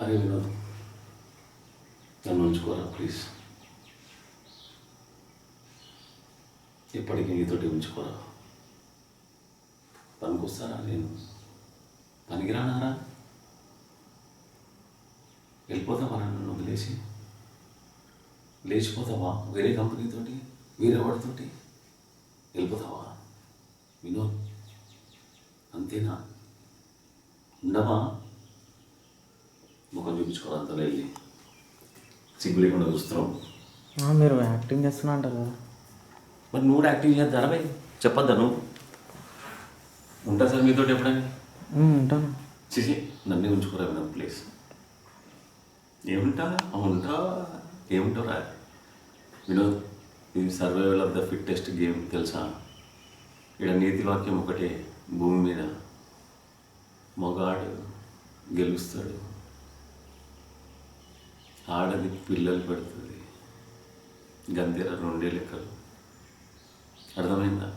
అరే వినోద్, నన్ను ఉంచుకోరా ప్లీజ్. ఇప్పటికీ నీతోటి ఉంచుకోరా. పనికొస్తారా నేను? పనికిరానారా? వెళ్ళిపోతావా నన్ను వదిలేసి? లేచిపోతావా వేరే కంపెనీతోటి, వేరే వాడితోటి? వెళ్ళిపోతావా వినోద్? అంతేనా? ఉండవా? ముఖం చూపించుకోవాలి అంతలో వెళ్ళి. సిగ్గు లేకుండా చూస్తున్నావు. మీరు యాక్టింగ్ చేస్తున్నా అంటారు కదా. మరి నువ్వు యాక్టింగ్ చేద్దారా భయ్? చెప్పొద్దా నువ్వు? ఉంటా సార్ మీతో ఎప్పుడైనా? ఉంటాను. చేసి నన్నే ఉంచుకోరా వినోద్ ప్లీజ్. ఏముంటా ఉంటా ఏముంటావురా వినోద్? ఇది survival of the fittest game తెలుసా? ఇక్కడ నీతి వాక్యం ఒకటే భూమి మీద, మగాడు గెలుస్తాడు, ఆడది పిల్లలు పెడుతుంది, గంతేర రెండే లెక్కలు. అర్థమైందా?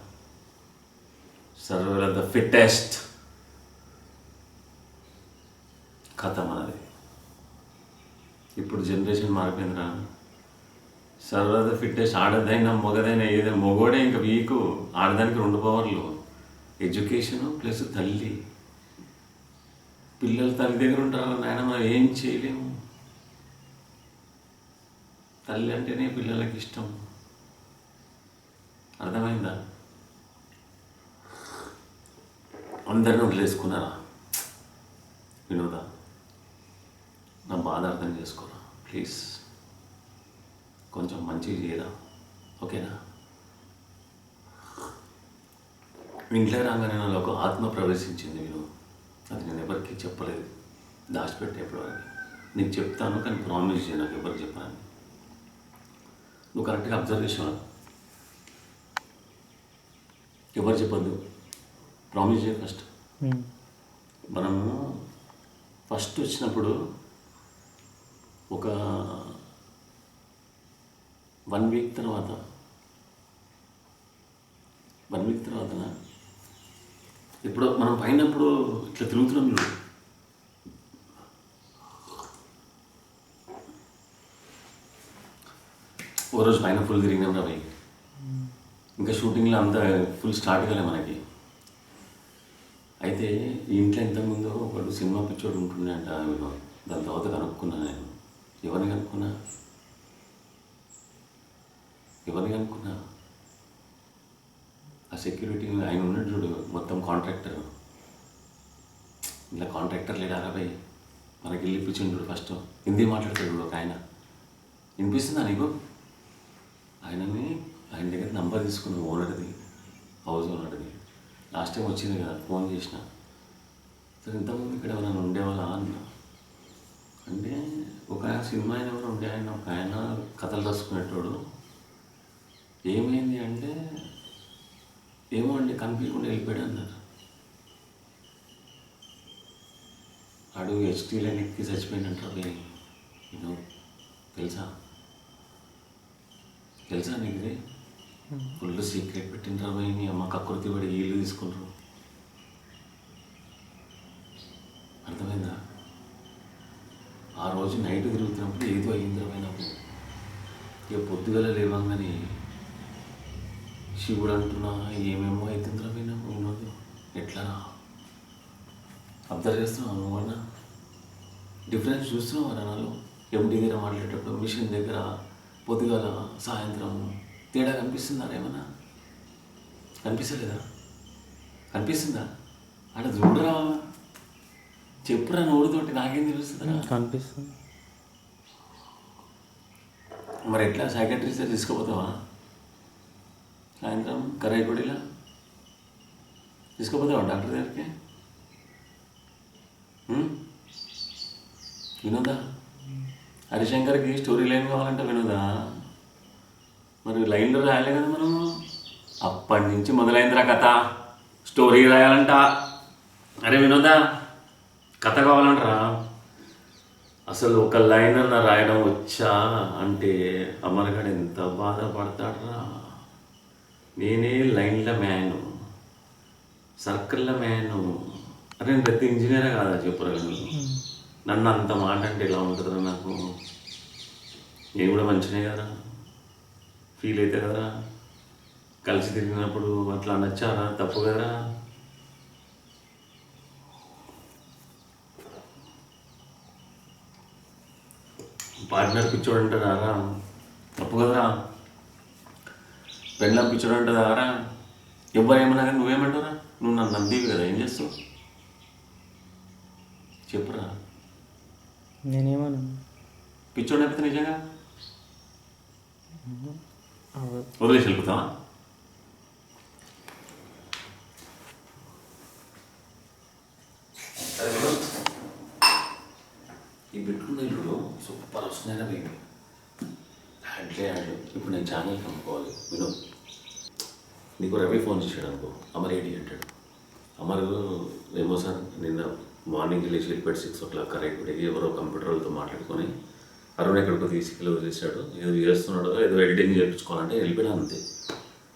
సర్వైవల్ ఆఫ్ ద ఫిట్టెస్ట్ కథ మనది. ఇప్పుడు జనరేషన్ మారిపోయిందిరా. సర్వైవల్ ఆఫ్ ద ఫిట్టెస్ట్ ఆడదైనా మగదైనా ఏదైనా, మగోడే ఇంకా వీక్, ఆడదానికి 2 పవర్లు, ఎడ్యుకేషను ప్లస్ తల్లి. పిల్లలు తల్లి దగ్గర ఉంటారు నాయన, మనం ఏం చేయలేము. తల్లి అంటేనే పిల్లలకి ఇష్టం. అర్థమైందా? అందరిని వదిలేసుకున్నారా వినోదా? నా బాధ అర్థం చేసుకోరా ప్లీజ్. కొంచెం మంచిగా చేయరా, ఓకేనా? ఇంట్లో రాగానే నాలో ఒక ఆత్మ ప్రవేశించింది విను. అది నేను ఎవరికి చెప్పలేదు, దాచిపెట్టే ఎప్పటివరకు. నీకు చెప్తాను కానీ ప్రామిస్ చేయ, నాకు ఎవరికి చెప్పాను. నువ్వు కరెక్ట్గా అబ్జర్వేషన్, ఎవరు చెప్పొద్దు, ప్రామిస్ చేయ ఫస్ట్. మనము ఫస్ట్ వచ్చినప్పుడు ఒక 1 వీక్ తర్వాత, 1 వీక్ తర్వాతనా ఇప్పుడు మనం పైనప్పుడు ఇట్లా తిరుగుతున్నాం చూడు, ఓ రోజు పైన ఫుల్ తిరిగినాం రా భయ్. ఇంకా షూటింగ్లో అంతా ఫుల్ స్టార్ట్ కాలే మనకి. అయితే ఈ ఇంట్లో ఇంతకుముందు ఒకడు సినిమా పిచ్చోడు ఉంటుండే అంట. దాని తర్వాత కనుక్కున్నా నేను. ఎవరిని కనుక్కున్నా? ఆ సెక్యూరిటీ ఆయన ఉన్నాడు చూడు, మొత్తం కాంట్రాక్టర్. ఇలా కాంట్రాక్టర్ లేడా భయ్? మనకి ఇల్లు ఇప్పించిండు చూడు. ఫస్ట్ హిందీ మాట్లాడతాడు చూడు ఒక ఆయన. వినిపిస్తుందా నీకు? ఆయన దగ్గర నంబర్ తీసుకున్నాను, ఓనర్ది, హౌస్ ఓనర్ది. లాస్ట్ టైం వచ్చింది కదా, ఫోన్ చేసిన. సరే ఇంతకుముందు ఇక్కడ ఎవరైనా ఉండేవాళ్ళ అన్న అంటే, ఒక సినిమా ఆయన ఎవరు ఉండే ఆయన, ఒక ఆయన కథలు రాసుకునేటోడు. ఏమైంది అంటే, ఏమో అండి కనిపించకుండా వెళ్ళిపోయాడు అన్నారు. ఆడు హెచ్టీలో ఎక్కి చచ్చిపోయినట్టు నేను తెలుసా నీకు? ఇది ఫుల్ సీక్రెట్ పెట్టిండ్రా పోయి. మీ అమ్మ కకృతి పడి వీళ్ళు తీసుకుంటారు. అర్థమైందా? ఆ రోజు నైట్ తిరుగుతున్నప్పుడు ఏదో అయ్యిందిరా పోయినప్పుడు. ఇక పొద్దుగల లేవంగానే శివుడు అంటున్నా ఏమేమో అవుతుందిరా పోయినప్పుడు. ఉన్నది ఎట్లా అబ్జర్వ్ చేస్తున్నావు నువ్వన్నా? డిఫరెన్స్ చూస్తున్నావు నాలో? ఎండి దగ్గర మాట్లాడేటప్పుడు, మిషన్ దగ్గర పొద్దుగాల, సాయంత్రం తేడా కనిపిస్తుందా? ఏమన్నా కనిపిస్తలేదా? కనిపిస్తుందా? అక్కడ చూడరా, చెప్పురా నోడుతోటి, నాకేం తెలుస్తుందా? కనిపిస్తుంది. మరి ఎట్లా సైకాట్రిస్ట్ తీసుకుపోతావా? సాయంత్రం కరైగూడిలా తీసుకుపోతావా డాక్టర్ దగ్గరికి? వినోదా? హరిశంకర్కి స్టోరీ లైన్ కావాలంటే వినోదా? మరి లైన్లో రాయాలి కదా మనము. అప్పటి నుంచి మొదలైందిరా కథ. స్టోరీ రాయాలంట. అరే వినోదా, కథ కావాలంటరా. అసలు ఒక లైన్ అన్న రాయడం వచ్చా అంటే అమరగాడు ఎంత బాధపడతాడరా. నేనే లైన్ల మ్యాను, సర్కిళ్ళ మ్యాను. అరే నేను ప్రతి ఇంజనీరే కాదా చెప్పురా. నన్ను అంత మాట అంటే ఎలా ఉంటుందిరా నాకు. నేను కూడా మంచినే కదరా, ఫీల్ అవుతా కదరా, కలిసి తిరిగినప్పుడు అట్లా నచ్చారా, తప్పు కదరా. పార్ట్నర్ పిచ్చోడు అంటారా, తప్పు కదరా. పెళ్ళం పిచ్చోడు అంటారా, ఎవరేమన్నా కానీ నువ్వేమంటారా? నువ్వు నన్ను నమ్మేవి కదా, ఏం చేస్తావు చెప్పురా. నేనేమను పిచ్చోడు అయిపోతే నిజంగా అవ్వదు. వదిలేసి వెళ్ళిపోతావా? ఈ బెడ్రూమ్ ఇల్లు సూపర్ వస్తున్నాయినా మీకు యాడ్లే యాడ్లు. ఇప్పుడు నేను ఛానల్కి అమ్ముకోవాలి. విను, నీకు రవి ఫోన్ చేశాడు అనుకో, అమర్ ఏడి అంటాడు. అమర్ ఏమో సార్ నిన్న మార్నింగ్ లేచి వెళ్ళిపోయాడు 6 o'clock కరెక్ట్. ఎవరో కంప్యూటర్ వాళ్ళతో మాట్లాడుకొని అరుణ్ ఎక్కడికో తీసుకెళ్ళి వదిలేశాడు, ఏదో చేస్తున్నాడో ఏదో ఎడిటింగ్ చేయించుకోవాలంటే వెళ్ళిపోయాడు అంతే.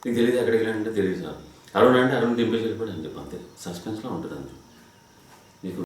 నీకు తెలియదు ఎక్కడికి వెళ్ళాడంటే తెలియదు సార్. అరుణ్ అంటే అరుణ్ దింపేసి వెళ్ళిపోయాడు అని చెప్పి అంతే. సస్పెన్స్లో ఉంటుంది అంతే.